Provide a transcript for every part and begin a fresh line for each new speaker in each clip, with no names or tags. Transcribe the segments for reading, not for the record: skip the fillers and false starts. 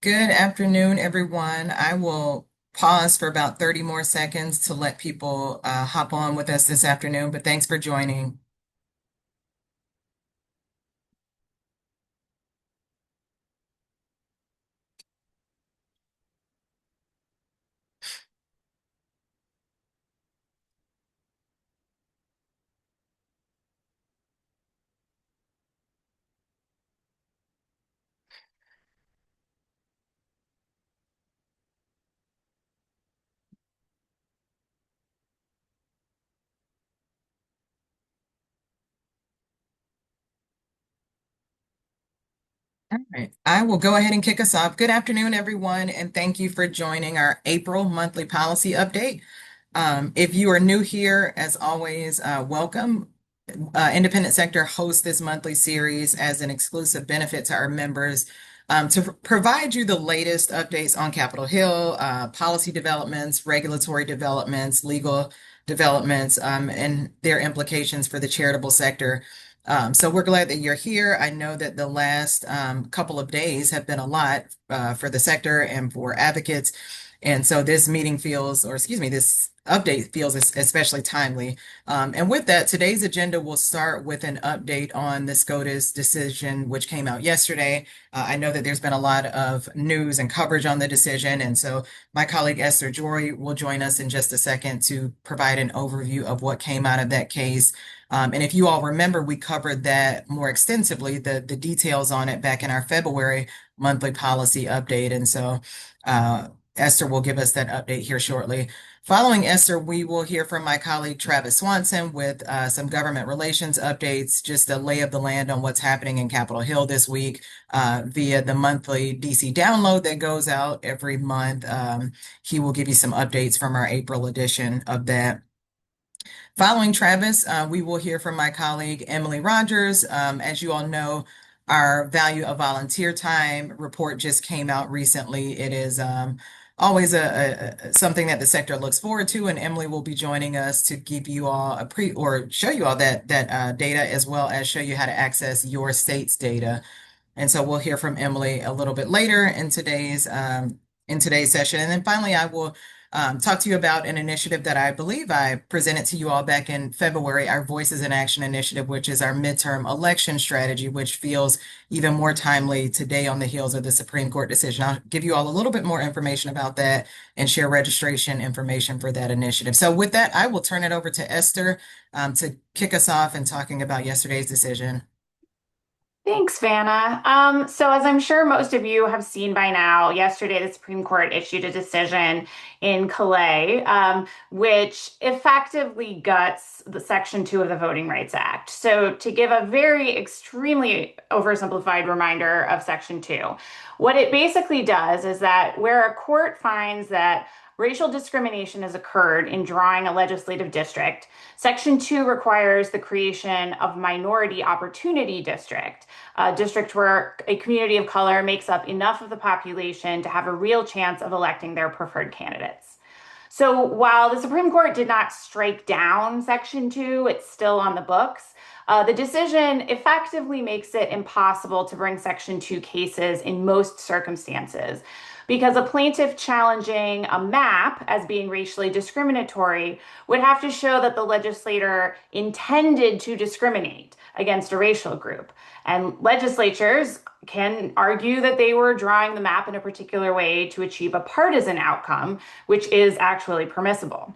Good afternoon, everyone. I will pause for about 30 more seconds to let people hop on with us this afternoon, but thanks for joining. All right, I will go ahead and kick us off. Good afternoon, everyone, and thank you for joining our April monthly policy update. If you are new here, as always, welcome. Independent Sector hosts this monthly series as an exclusive benefit to our members to provide you the latest updates on Capitol Hill, policy developments, regulatory developments, legal developments, and their implications for the charitable sector. So we're glad that you're here. I know that the last couple of days have been a lot for the sector and for advocates. And so this meeting feels, or excuse me, this update feels especially timely. And with that, today's agenda will start with an update on the SCOTUS decision, which came out yesterday. I know that there's been a lot of news and coverage on the decision. And so my colleague Esther Jory will join us in just a second to provide an overview of what came out of that case. And if you all remember, we covered that more extensively, the details on it back in our February monthly policy update. And so Esther will give us that update here shortly. Following Esther, we will hear from my colleague Travis Swanson with some government relations updates, just a lay of the land on what's happening in Capitol Hill this week via the monthly DC download that goes out every month. He will give you some updates from our April edition of that. Following Travis, we will hear from my colleague Emily Rogers. As you all know, our Value of Volunteer Time report just came out recently. It is always something that the sector looks forward to, and Emily will be joining us to give you all a or show you all that data, as well as show you how to access your state's data. And so we'll hear from Emily a little bit later in today's session. And then finally, I will talk to you about an initiative that I believe I presented to you all back in February, our Voices in Action initiative, which is our midterm election strategy, which feels even more timely today on the heels of the Supreme Court decision. I'll give you all a little bit more information about that and share registration information for that initiative. So with that, I will turn it over to Esther to kick us off in talking about yesterday's decision.
Thanks, Vanna. So as I'm sure most of you have seen by now, yesterday the Supreme Court issued a decision in Calais, which effectively guts the Section 2 of the Voting Rights Act. So to give a very extremely oversimplified reminder of Section 2, what it basically does is that where a court finds that racial discrimination has occurred in drawing a legislative district, Section 2 requires the creation of minority opportunity district, a district where a community of color makes up enough of the population to have a real chance of electing their preferred candidates. So while the Supreme Court did not strike down Section 2, it's still on the books. The decision effectively makes it impossible to bring Section 2 cases in most circumstances because a plaintiff challenging a map as being racially discriminatory would have to show that the legislator intended to discriminate against a racial group. And legislatures can argue that they were drawing the map in a particular way to achieve a partisan outcome, which is actually permissible.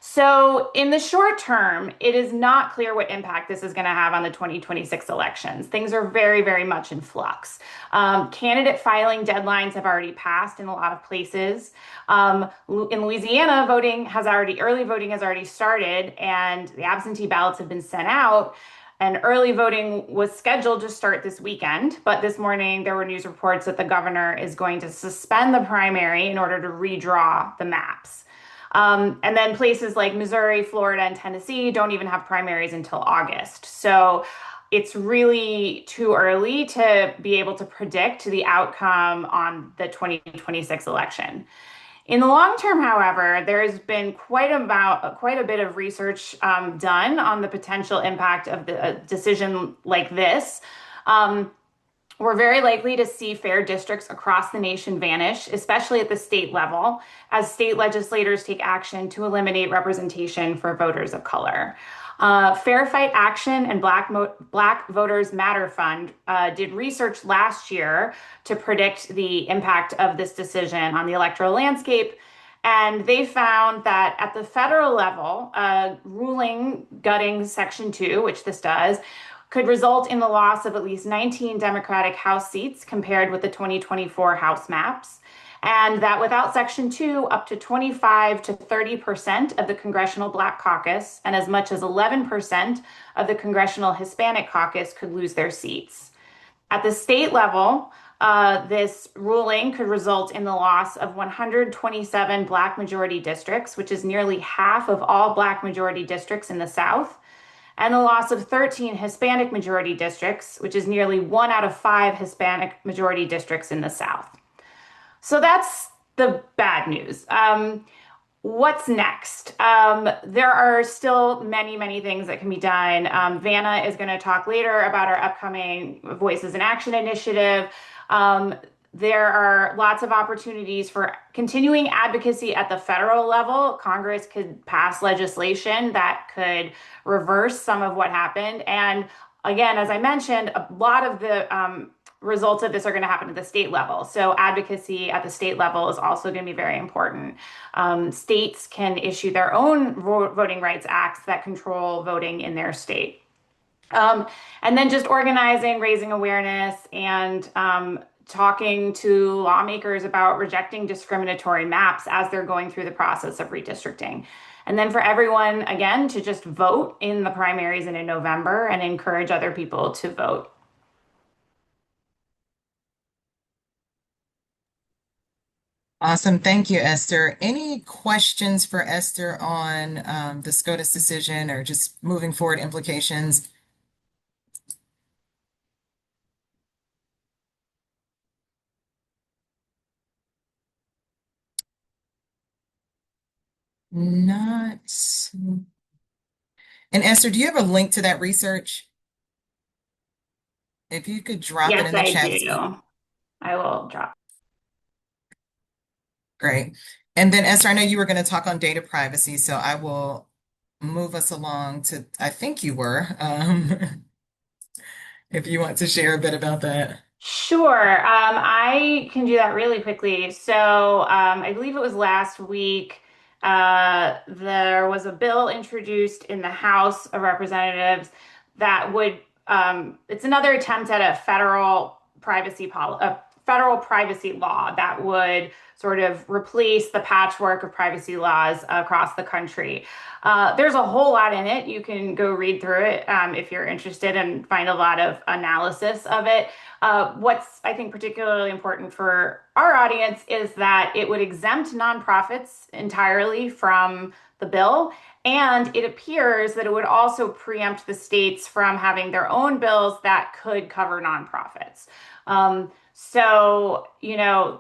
So, in the short term, it is not clear what impact this is going to have on the 2026 elections. Things are very, very much in flux. Candidate filing deadlines have already passed in a lot of places. In Louisiana, early voting has already started, and the absentee ballots have been sent out. And early voting was scheduled to start this weekend, but this morning there were news reports that the governor is going to suspend the primary in order to redraw the maps. And then places like Missouri, Florida, and Tennessee don't even have primaries until August. So it's really too early to be able to predict the outcome on the 2026 election. In the long term, however, there has been quite a bit of research done on the potential impact of a decision like this. Um, We're very likely to see fair districts across the nation vanish, especially at the state level, as state legislators take action to eliminate representation for voters of color. Fair Fight Action and Black Voters Matter Fund did research last year to predict the impact of this decision on the electoral landscape. And they found that at the federal level, ruling gutting Section 2, which this does, could result in the loss of at least 19 Democratic House seats compared with the 2024 House maps. And that without Section 2, up to 25 to 30% of the Congressional Black Caucus and as much as 11% of the Congressional Hispanic Caucus could lose their seats. At the state level, this ruling could result in the loss of 127 Black majority districts, which is nearly half of all Black majority districts in the South, and the loss of 13 Hispanic majority districts, which is nearly 1 out of 5 Hispanic majority districts in the South. So that's the bad news. What's next? There are still many, many things that can be done. Vanna is going to talk later about our upcoming Voices in Action initiative. There are lots of opportunities for continuing advocacy at the federal level. Congress could pass legislation that could reverse some of what happened. And again, as I mentioned, a lot of the results of this are going to happen at the state level. So advocacy at the state level is also going to be very important. States can issue their own voting rights acts that control voting in their state. And then just organizing, raising awareness, and talking to lawmakers about rejecting discriminatory maps as they're going through the process of redistricting. And then for everyone, again, to just vote in the primaries and in November and encourage other people to vote.
Awesome. Thank you, Esther. Any questions for Esther on the SCOTUS decision or just moving forward implications? Not. And Esther, do you have a link to that research? If you could drop it
Yes,
in the
I
chat.
do. I will drop.
Great. And then Esther, I know you were going to talk on data privacy, so I will move us along to, I think you were, if you want to share a bit about that.
Sure. I can do that really quickly. So, I believe it was last week, there was a bill introduced in the House of Representatives that would, it's another attempt at a federal privacy law that would sort of replace the patchwork of privacy laws across the country. There's a whole lot in it. You can go read through it if you're interested and find a lot of analysis of it. What's, I think, particularly important for our audience is that it would exempt nonprofits entirely from the bill. And it appears that it would also preempt the states from having their own bills that could cover nonprofits.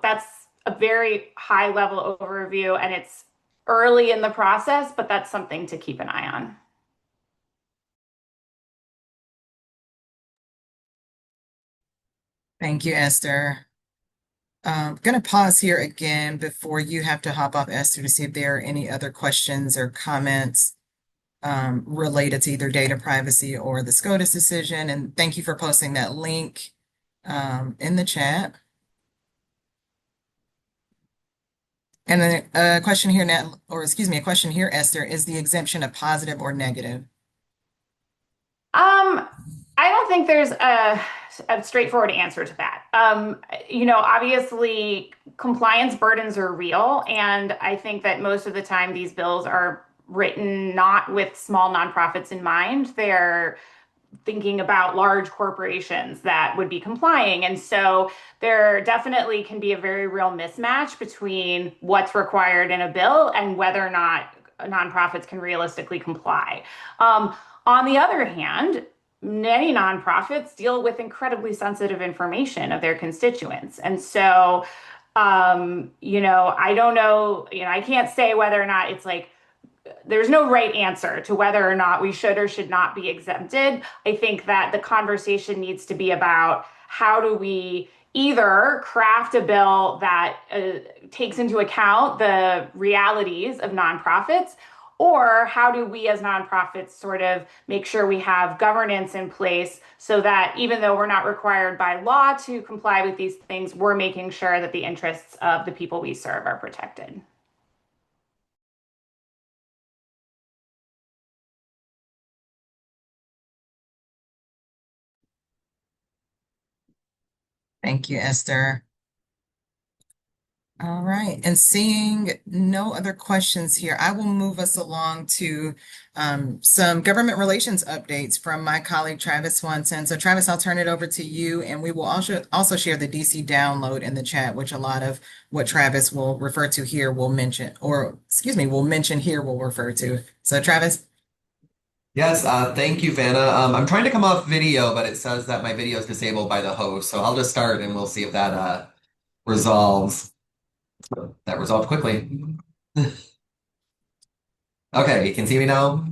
That's a very high level overview and it's early in the process, but that's something to keep an eye on.
Thank you, Esther. Going to pause here again before you have to hop off, Esther, to see if there are any other questions or comments related to either data privacy or the SCOTUS decision. And thank you for posting that link in the chat. And then a question here, Nat, or excuse me, a question here, Esther, is the exemption a positive or negative?
Um, I don't think there's a straightforward answer to that. Obviously, compliance burdens are real, and I think that most of the time these bills are written not with small nonprofits in mind. They're thinking about large corporations that would be complying. And so there definitely can be a very real mismatch between what's required in a bill and whether or not nonprofits can realistically comply. On the other hand, many nonprofits deal with incredibly sensitive information of their constituents. And so, I don't know, I can't say whether or not it's like there's no right answer to whether or not we should or should not be exempted. I think that the conversation needs to be about how do we either craft a bill that takes into account the realities of nonprofits, or how do we as nonprofits sort of make sure we have governance in place so that even though we're not required by law to comply with these things, we're making sure that the interests of the people we serve are protected.
Thank you, Esther. All right, and seeing no other questions here, I will move us along to some government relations updates from my colleague Travis Swanson. So Travis, I'll turn it over to you, and we will also share the DC download in the chat, which a lot of what Travis will refer to here will mention, or excuse me, will mention here will refer to. So Travis.
Yes, thank you, Vanna. I'm trying to come off video, but it says that my video is disabled by the host. So I'll just start and we'll see if that resolves. That resolved quickly. Okay, you can see me now?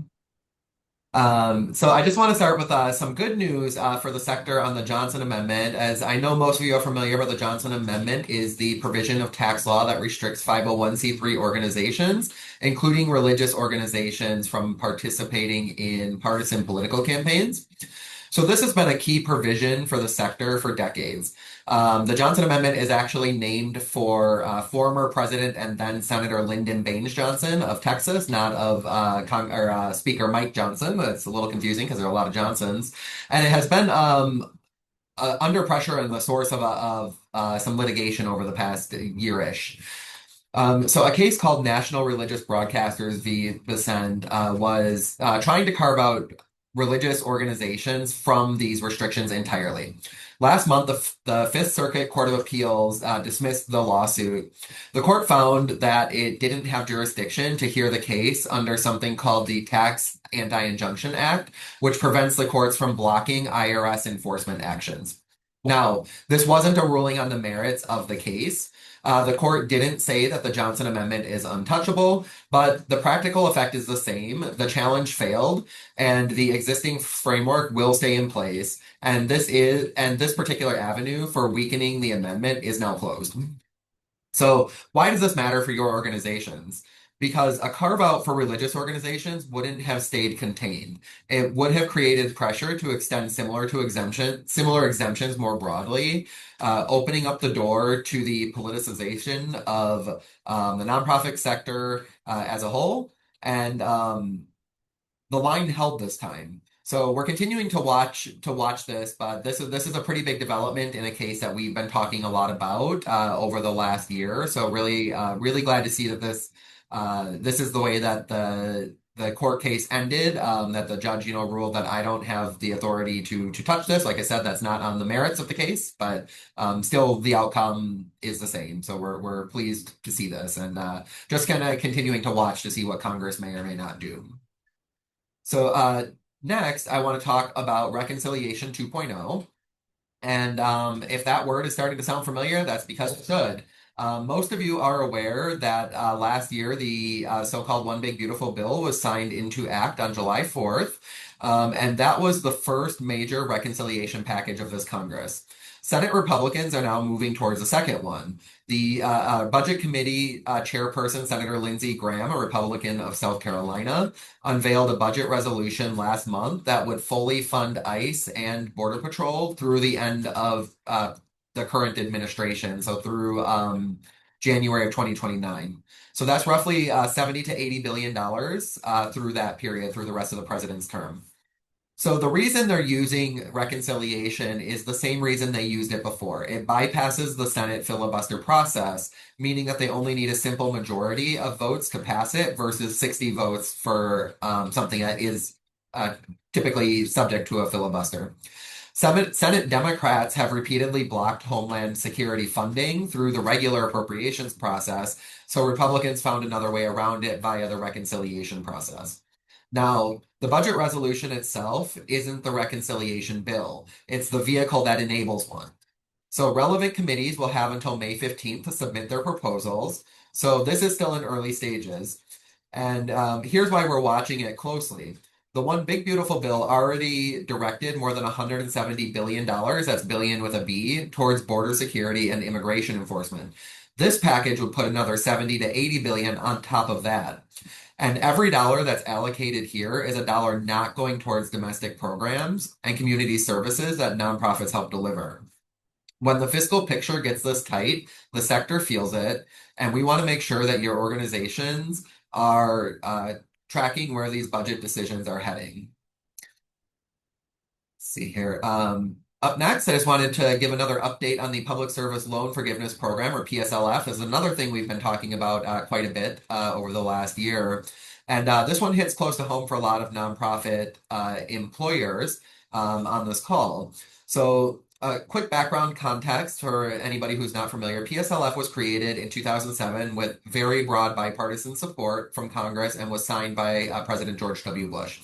So I just want to start with some good news for the sector on the Johnson Amendment. As I know most of you are familiar with the Johnson Amendment is the provision of tax law that restricts 501c3 organizations, including religious organizations, from participating in partisan political campaigns. So this has been a key provision for the sector for decades. The Johnson Amendment is actually named for former President and then Senator Lyndon Baines Johnson of Texas, not of Speaker Mike Johnson. It's a little confusing because there are a lot of Johnsons. And it has been under pressure and the source of some litigation over the past year-ish. So a case called National Religious Broadcasters v. Besend was trying to carve out religious organizations from these restrictions entirely. Last month, the Fifth Circuit Court of Appeals dismissed the lawsuit. The court found that it didn't have jurisdiction to hear the case under something called the Tax Anti-Injunction Act, which prevents the courts from blocking IRS enforcement actions. Now, this wasn't a ruling on the merits of the case. The court didn't say that the Johnson Amendment is untouchable, but the practical effect is the same. The challenge failed, and the existing framework will stay in place. And this particular avenue for weakening the amendment is now closed. So why does this matter for your organizations? Because a carve out for religious organizations wouldn't have stayed contained. It would have created pressure to extend similar exemptions more broadly, opening up the door to the politicization of the nonprofit sector as a whole. And the line held this time. So we're continuing to watch this, but this is a pretty big development in a case that we've been talking a lot about over the last year. So really glad to see that this is the way that the court case ended. That the judge ruled that I don't have the authority to touch this. Like I said, that's not on the merits of the case, but still the outcome is the same. So we're pleased to see this, and just kind of continuing to watch to see what Congress may or may not do. So next, I want to talk about Reconciliation 2.0. And if that word is starting to sound familiar, that's because it should. Most of you are aware that last year the so-called One Big Beautiful Bill was signed into act on July 4th. And that was the first major reconciliation package of this Congress. Senate Republicans are now moving towards the second one. The Budget Committee chairperson, Senator Lindsey Graham, a Republican of South Carolina, unveiled a budget resolution last month that would fully fund ICE and Border Patrol through the end of the current administration, so through January of 2029. So that's roughly 70 to $80 billion through that period, through the rest of the president's term. So the reason they're using reconciliation is the same reason they used it before. It bypasses the Senate filibuster process, meaning that they only need a simple majority of votes to pass it versus 60 votes for something that is typically subject to a filibuster. Senate Democrats have repeatedly blocked Homeland Security funding through the regular appropriations process, so Republicans found another way around it via the reconciliation process. Now, the budget resolution itself isn't the reconciliation bill. It's the vehicle that enables one. So relevant committees will have until May 15th to submit their proposals. So this is still in early stages. And here's why we're watching it closely. The one big beautiful bill already directed more than $170 billion, that's billion with a B, towards border security and immigration enforcement. This package would put another 70 to 80 billion on top of that. And every dollar that's allocated here is a dollar not going towards domestic programs and community services that nonprofits help deliver. When the fiscal picture gets this tight, the sector feels it, and we want to make sure that your organizations are tracking where these budget decisions are heading. Let's see here. Up next, I just wanted to give another update on the Public Service Loan Forgiveness Program, or PSLF. This is another thing we've been talking about quite a bit over the last year. And this one hits close to home for a lot of nonprofit employers on this call. So, quick background context for anybody who's not familiar. PSLF was created in 2007 with very broad bipartisan support from Congress and was signed by President George W. Bush.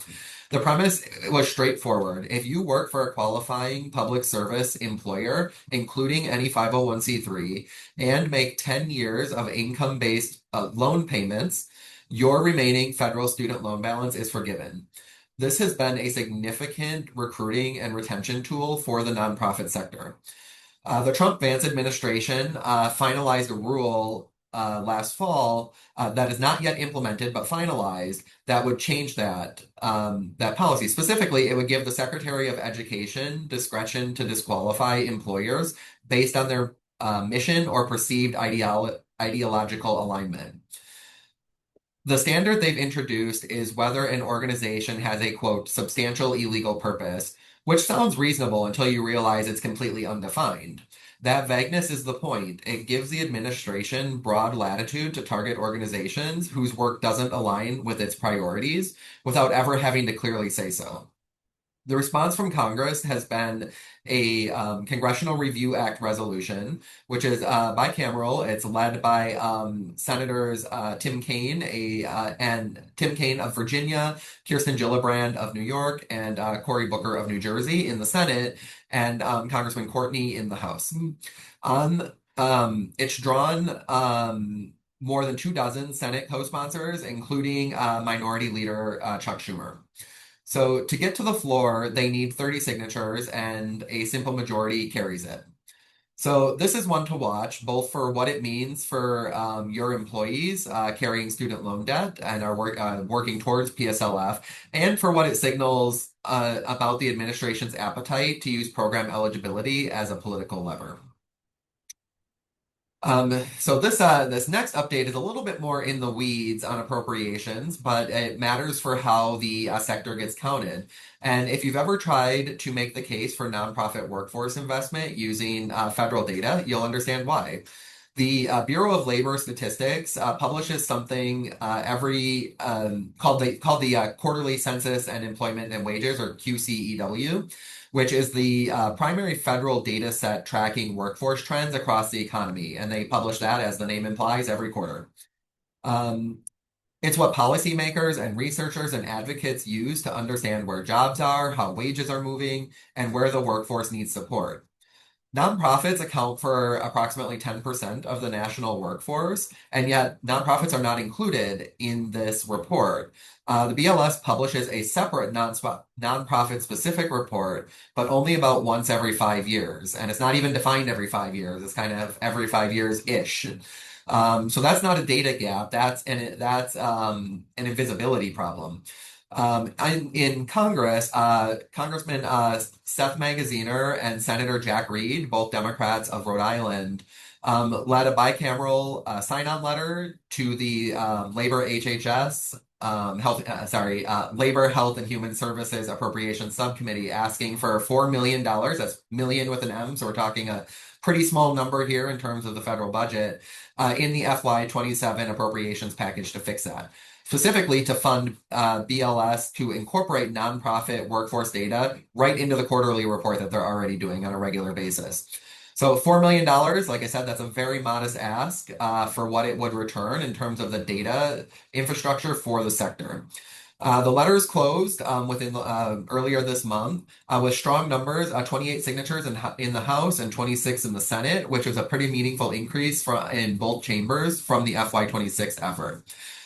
The premise was straightforward. If you work for a qualifying public service employer, including any 501c3, and make 10 years of income-based loan payments, your remaining federal student loan balance is forgiven. This has been a significant recruiting and retention tool for the nonprofit sector. The Trump-Vance administration finalized a rule last fall that is not yet implemented but finalized that would change that policy. Specifically, it would give the Secretary of Education discretion to disqualify employers based on their mission or perceived ideological alignment. The standard they've introduced is whether an organization has a, quote, substantial illegal purpose, which sounds reasonable until you realize it's completely undefined. That vagueness is the point. It gives the administration broad latitude to target organizations whose work doesn't align with its priorities without ever having to clearly say so. The response from Congress has been a Congressional Review Act resolution, which is bicameral. It's led by Senators Tim Kaine of Virginia, Kirsten Gillibrand of New York, and Cory Booker of New Jersey in the Senate, and Congressman Courtney in the House. It's drawn more than 24 Senate co-sponsors, including Minority Leader Chuck Schumer. So to get to the floor, they need 30 signatures, and a simple majority carries it. So this is one to watch, both for what it means for your employees carrying student loan debt and are working towards PSLF, and for what it signals about the administration's appetite to use program eligibility as a political lever. So this next update is a little bit more in the weeds on appropriations, but it matters for how the sector gets counted. And if you've ever tried to make the case for nonprofit workforce investment using federal data, you'll understand why. The Bureau of Labor Statistics publishes something every called the Quarterly Census and Employment and Wages, or QCEW, which is the primary federal data set tracking workforce trends across the economy. And they publish that, as the name implies, every quarter. It's what policymakers and researchers and advocates use to understand where jobs are, how wages are moving, and where the workforce needs support. Nonprofits account for approximately 10% of the national workforce, and yet nonprofits are not included in this report. The BLS publishes a separate nonprofit-specific report, but only about once every 5 years. And it's not even defined every 5 years. It's kind of every 5 years-ish. So that's not a data gap. That's an invisibility problem. In Congress, Congressman Seth Magaziner and Senator Jack Reed, both Democrats of Rhode Island, led a bicameral sign-on letter to the Labor HHS Labor, Health, and Human Services Appropriations Subcommittee, asking for $4 million. That's million with an M, so we're talking a pretty small number here in terms of the federal budget, in the FY27 appropriations package to fix that. Specifically to fund BLS to incorporate nonprofit workforce data right into the quarterly report that they're already doing on a regular basis. So $4 million, like I said, that's a very modest ask for what it would return in terms of the data infrastructure for the sector. The letter is closed within earlier this month with strong numbers, 28 signatures in the House and 26 in the Senate, which was a pretty meaningful increase in both chambers from the FY26 effort.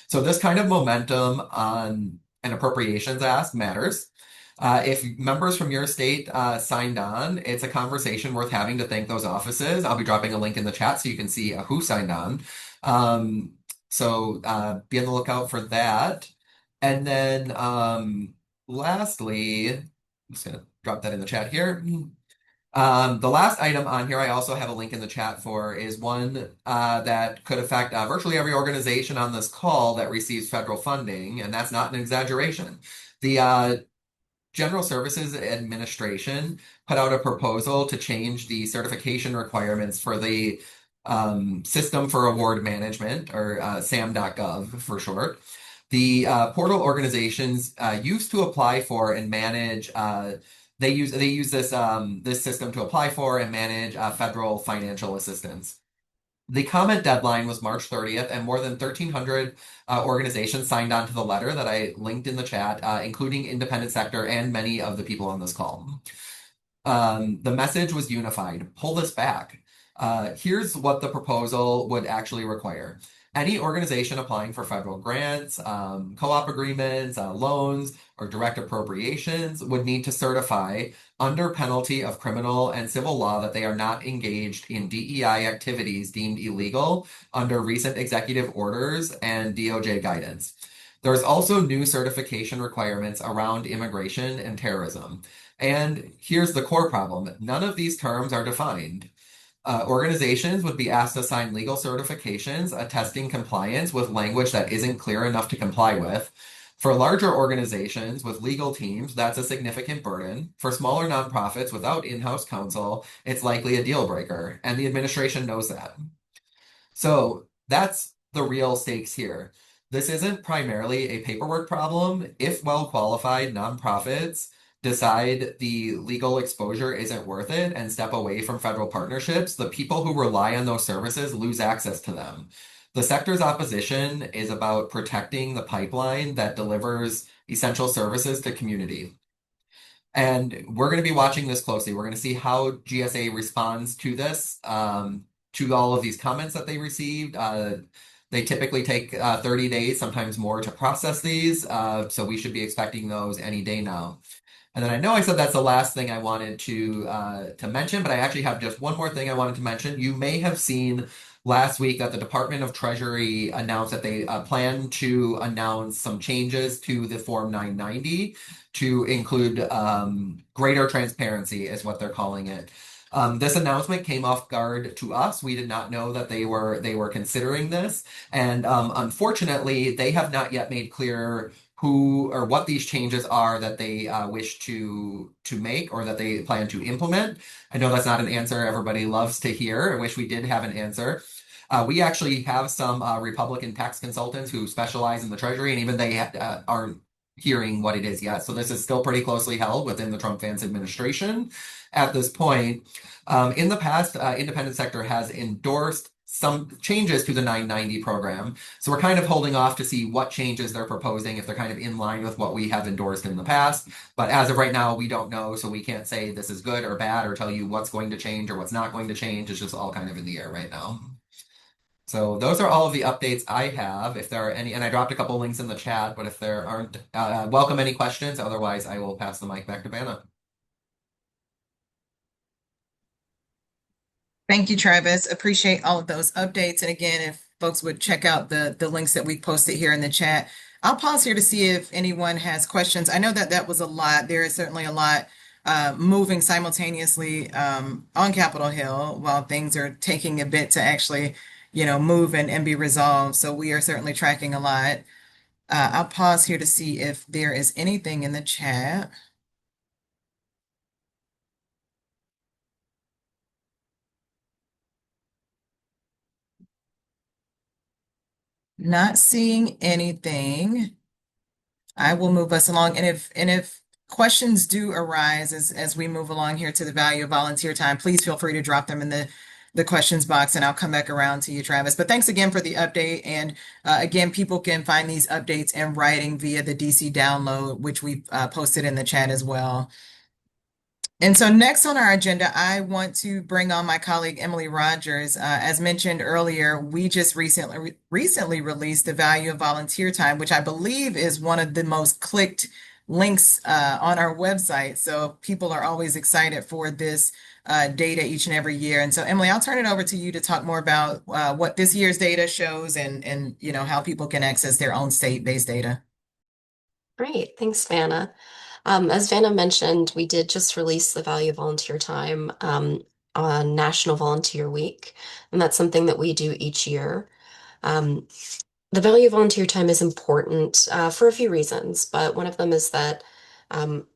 So this kind of momentum on an appropriations ask matters. If members from your state signed on, it's a conversation worth having to thank those offices. I'll be dropping a link in the chat so you can see who signed on. Um, be on the lookout for that. And then lastly, I'm just going to drop that in the chat here. The last item on here, I also have a link in the chat for, is one that could affect virtually every organization on this call that receives federal funding, and that's not an exaggeration. The General Services Administration put out a proposal to change the certification requirements for the System for Award Management, or SAM.gov for short. The portal organizations used to apply for and manage. They use this system to apply for and manage federal financial assistance. The comment deadline was March 30th, and more than 1,300 organizations signed on to the letter that I linked in the chat, including independent sector and many of the people on this call. The message was unified. Pull this back. Here's what the proposal would actually require. Any organization applying for federal grants, co-op agreements, loans, or direct appropriations would need to certify under penalty of criminal and civil law that they are not engaged in DEI activities deemed illegal under recent executive orders and DOJ guidance. There's also new certification requirements around immigration and terrorism. And here's the core problem. None of these terms are defined. Organizations would be asked to sign legal certifications attesting compliance with language that isn't clear enough to comply with. For larger organizations with legal teams, that's a significant burden. For smaller nonprofits without in-house counsel, it's likely a deal breaker, and the administration knows that. So that's the real stakes here. This isn't primarily a paperwork problem. If well qualified nonprofits decide the legal exposure isn't worth it and step away from federal partnerships, the people who rely on those services lose access to them. The sector's opposition is about protecting the pipeline that delivers essential services to community. And we're going to be watching this closely. We're going to see how GSA responds to this, to all of these comments that they received. They typically take 30 days, sometimes more, to process these. So we should be expecting those any day now. And then I know I said that's the last thing I wanted to mention, but I actually have just one more thing I wanted to mention. You may have seen last week that the Department of Treasury announced that they plan to announce some changes to the Form 990 to include greater transparency, is what they're calling it. This announcement came off guard to us. We did not know that they were considering this, and unfortunately, they have not yet made clear who or what these changes are that they wish to make or that they plan to implement. I know that's not an answer everybody loves to hear. I wish we did have an answer. We actually have some Republican tax consultants who specialize in the Treasury, and even they aren't hearing what it is yet. So this is still pretty closely held within the Trump-Vance administration at this point. In the past, independent sector has endorsed some changes to the 990 program. So we're kind of holding off to see what changes they're proposing, if they're kind of in line with what we have endorsed in the past. But as of right now, we don't know, so we can't say this is good or bad or tell you what's going to change or what's not going to change. It's just all kind of in the air right now. So those are all of the updates I have. If there are any, and I dropped a couple links in the chat, but if there aren't, welcome any questions. Otherwise, I will pass the mic back to Vanna.
Thank you, Travis. Appreciate all of those updates. And again, if folks would check out the links that we posted here in the chat. I'll pause here to see if anyone has questions. I know that that was a lot. There is certainly a lot moving simultaneously on Capitol Hill while things are taking a bit to actually, move and be resolved. So we are certainly tracking a lot. I'll pause here to see if there is anything in the chat. Not seeing anything. I will move us along. And if questions do arise as we move along here to the value of volunteer time, please feel free to drop them in the questions box and I'll come back around to you, Travis. But thanks again for the update. And again, people can find these updates in writing via the DC download, which we posted in the chat as well. And so next on our agenda, I want to bring on my colleague Emily Rogers. As mentioned earlier, we just recently released the value of volunteer time, which I believe is one of the most clicked links on our website. So people are always excited for this data each and every year. And so Emily, I'll turn it over to you to talk more about what this year's data shows and how people can access their own state-based data.
Great, thanks, Vanna. As Vanna mentioned, we did just release the value of volunteer time on National Volunteer Week, and that's something that we do each year. Um, the value of volunteer time is important for a few reasons, but one of them is that um,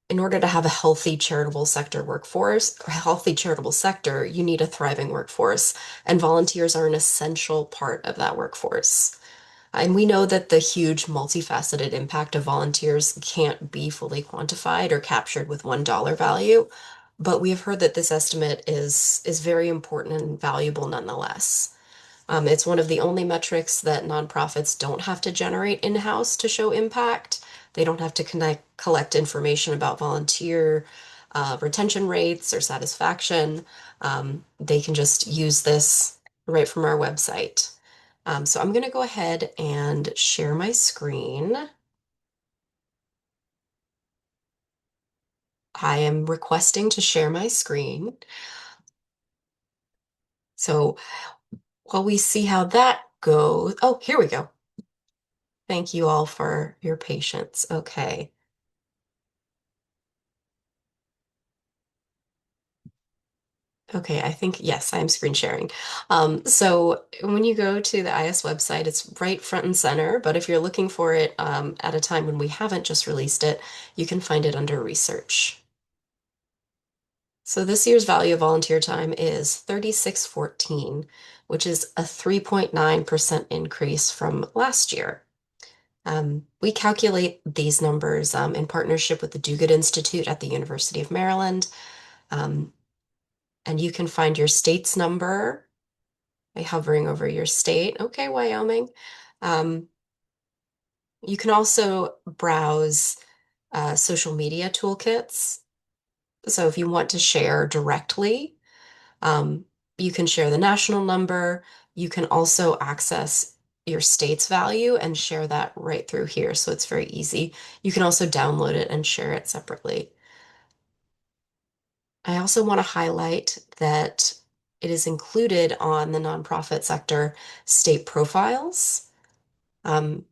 in order to have a healthy charitable sector workforce, or a healthy charitable sector, you need a thriving workforce, and volunteers are an essential part of that workforce. And we know that the huge multifaceted impact of volunteers can't be fully quantified or captured with $1 value, but we have heard that this estimate is very important and valuable nonetheless. It's one of the only metrics that nonprofits don't have to generate in-house to show impact. They don't have to collect information about volunteer retention rates or satisfaction. They can just use this right from our website. So I'm going to go ahead and share my screen. I am requesting to share my screen. So while we see how that goes, oh, here we go. Thank you all for your patience. Okay. Okay, I think, yes, I'm screen sharing. So when you go to the IS website, it's right front and center, but if you're looking for it at a time when we haven't just released it, you can find it under research. So this year's value of volunteer time is 3614, which is a 3.9% increase from last year. We calculate these numbers in partnership with the Do-Good Institute at the University of Maryland. Um, and you can find your state's number by hovering over your state. Okay, Wyoming. Um, you can also browse social media toolkits. So if you want to share directly, Um, you can share the national number. You can also access your state's value and share that right through here. So it's very easy. You can also download it and share it separately. I also want to highlight that it is included on the nonprofit sector state profiles. Um,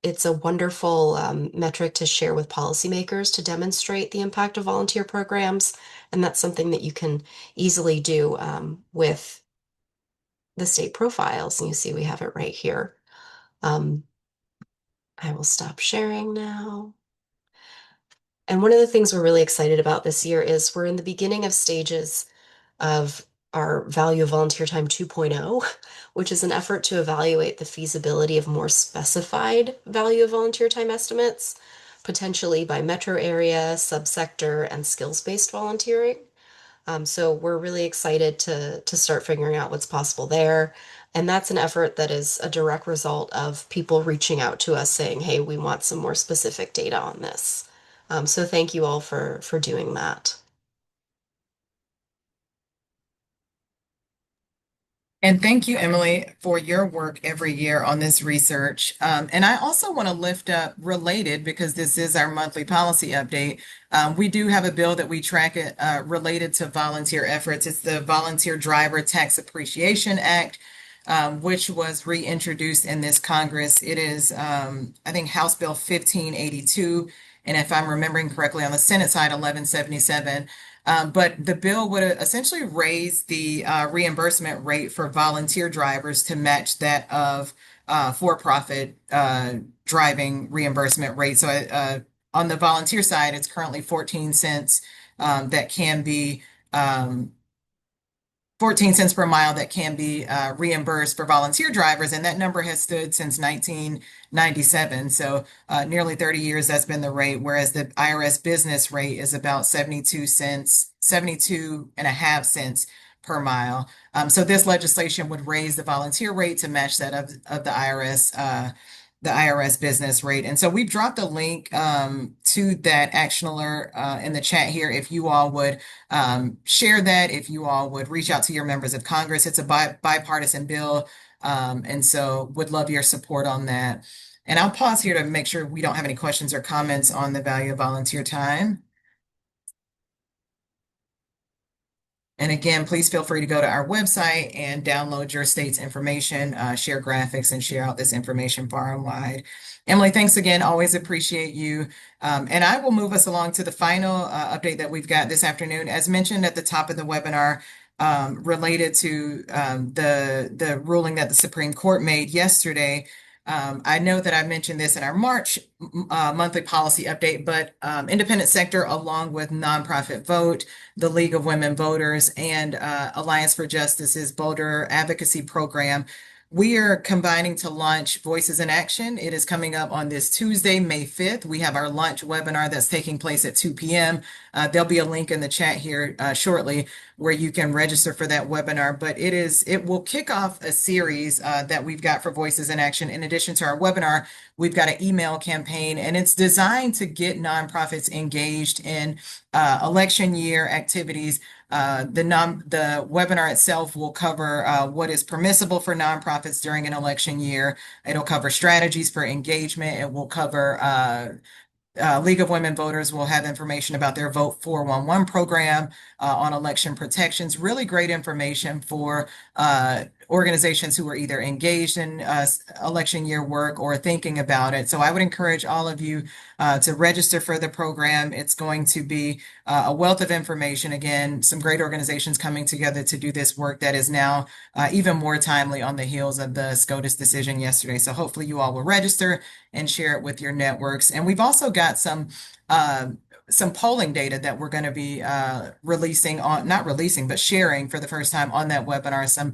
it's a wonderful metric to share with policymakers to demonstrate the impact of volunteer programs. And that's something that you can easily do with the state profiles, and you see we have it right here. Um, I will stop sharing now. And one of the things we're really excited about this year is we're in the beginning of stages of our Value of Volunteer Time 2.0, which is an effort to evaluate the feasibility of more specified value of volunteer time estimates, potentially by metro area, subsector, and skills-based volunteering. So we're really excited to start figuring out what's possible there. And that's an effort that is a direct result of people reaching out to us saying, hey, we want some more specific data on this. So thank you all for doing that.
And thank you, Emily, for your work every year on this research. And I also want to lift up related, because this is our monthly policy update. We do have a bill that we track it related to volunteer efforts. It's the Volunteer Driver Tax Appreciation Act, which was reintroduced in this Congress. It is, I think, House Bill 1582. And if I'm remembering correctly, on the Senate side, 1177. But the bill would essentially raise the reimbursement rate for volunteer drivers to match that of for-profit driving reimbursement rate. So on the volunteer side, it's currently 14 cents that can be 14 cents per mile that can be reimbursed for volunteer drivers, and that number has stood since 1997. So nearly 30 years that's been the rate, whereas the IRS business rate is about 72 cents, 72 and a half cents per mile. So this legislation would raise the volunteer rate to match that of the IRS the IRS business rate. And so we've dropped a link to that action alert in the chat here. If you all would share that, if you all would reach out to your members of Congress, it's a bipartisan bill. And so would love your support on that. And I'll pause here to make sure we don't have any questions or comments on the value of volunteer time. And again, please feel free to go to our website and download your state's information, share graphics, and share out this information far and wide. Emily, thanks again. Always appreciate you. And I will move us along to the final update that we've got this afternoon. As mentioned at the top of the webinar, related to the ruling that the Supreme Court made yesterday. I know that I mentioned this in our March monthly policy update, but independent sector, along with nonprofit Vote, the League of Women Voters, and Alliance for Justice's voter advocacy program, we are combining to launch Voices in Action. It is coming up on this Tuesday, May 5th. We have our launch webinar that's taking place at 2 p.m. There'll be a link in the chat here shortly where you can register for that webinar. But it will kick off a series that we've got for Voices in Action. In addition to our webinar, we've got an email campaign, and it's designed to get nonprofits engaged in election year activities. The webinar itself will cover what is permissible for nonprofits during an election year. It'll cover strategies for engagement. It will cover League of Women Voters will have information about their Vote 411 program on election protections. Really great information for organizations who are either engaged in election year work or thinking about it. So I would encourage all of you to register for the program. It's going to be a wealth of information. Again, some great organizations coming together to do this work that is now even more timely on the heels of the SCOTUS decision yesterday. So hopefully you all will register and share it with your networks. And we've also got some polling data that we're going to be not releasing, but sharing for the first time on that webinar, some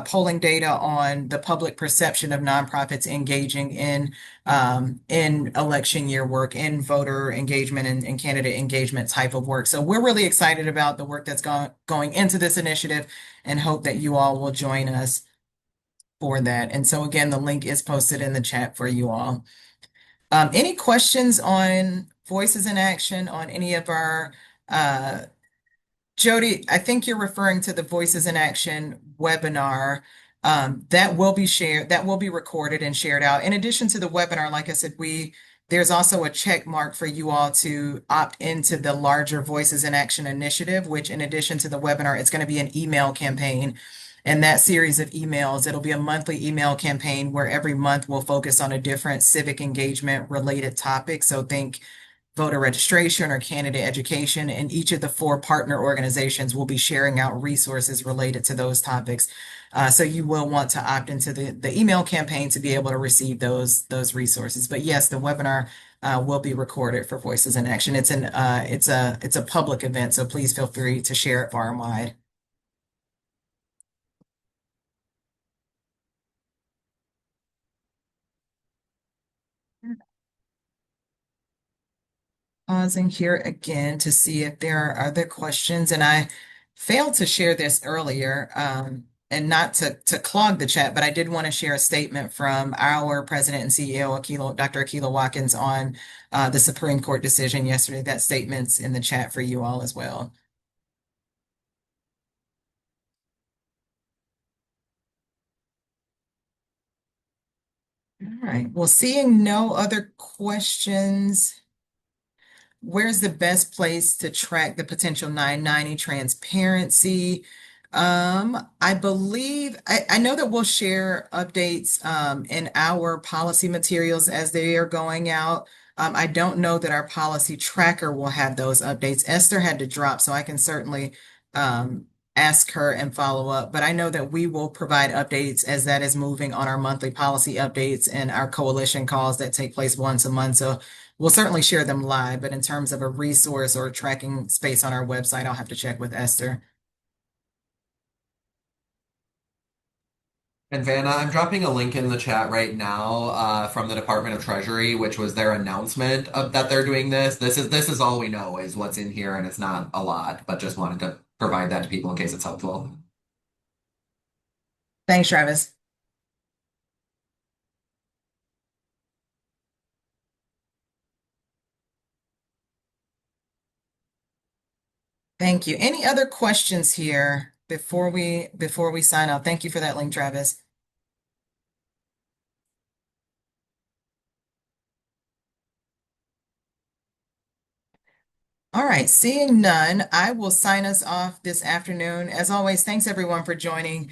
polling data on the public perception of nonprofits engaging in election year work, in voter engagement and candidate engagement type of work. So we're really excited about the work that's going into this initiative and hope that you all will join us for that. And so again, the link is posted in the chat for you all. Any questions on Voices in Action on any of our, Jody, I think you're referring to the Voices in Action webinar. That will be shared, that will be recorded and shared out. In addition to the webinar, like I said, there's also a check mark for you all to opt into the larger Voices in Action initiative, which in addition to the webinar, it's going to be an email campaign. And that series of emails, it'll be a monthly email campaign where every month we'll focus on a different civic engagement related topic. So think voter registration or candidate education, and each of the 4 partner organizations will be sharing out resources related to those topics. So you will want to opt into the email campaign to be able to receive those resources. But yes, the webinar will be recorded for Voices in Action. It's a public event, so please feel free to share it far and wide. Pausing here again to see if there are other questions. And I failed to share this earlier, and not to clog the chat, but I did want to share a statement from our president and CEO, Dr. Akilah Watkins, on the Supreme Court decision yesterday. That statement's in the chat for you all as well. All right. Well, seeing no other questions, where's the best place to track the potential 990 transparency? I believe, I know that we'll share updates in our policy materials as they are going out. I don't know that our policy tracker will have those updates. Esther had to drop, so I can certainly ask her and follow up. But I know that we will provide updates as that is moving on our monthly policy updates and our coalition calls that take place once a month. So we'll certainly share them live, but in terms of a resource or tracking space on our website, I'll have to check with Esther.
And Vanna, I'm dropping a link in the chat right now from the Department of Treasury, which was their announcement of that they're doing this. This is all we know is what's in here, and it's not a lot, but just wanted to provide that to people in case it's helpful.
Thanks, Travis. Thank you. Any other questions here before we sign off? Thank you for that link, Travis. All right, seeing none, I will sign us off this afternoon. As always, thanks everyone for joining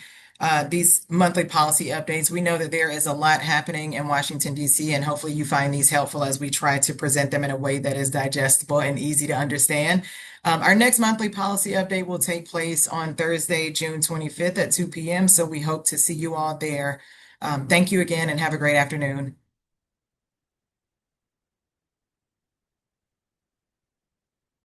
these monthly policy updates. We know that there is a lot happening in Washington, D.C., and hopefully you find these helpful as we try to present them in a way that is digestible and easy to understand. Our next monthly policy update will take place on Thursday, June 25th at 2 p.m., so we hope to see you all there. Thank you again and have a great afternoon.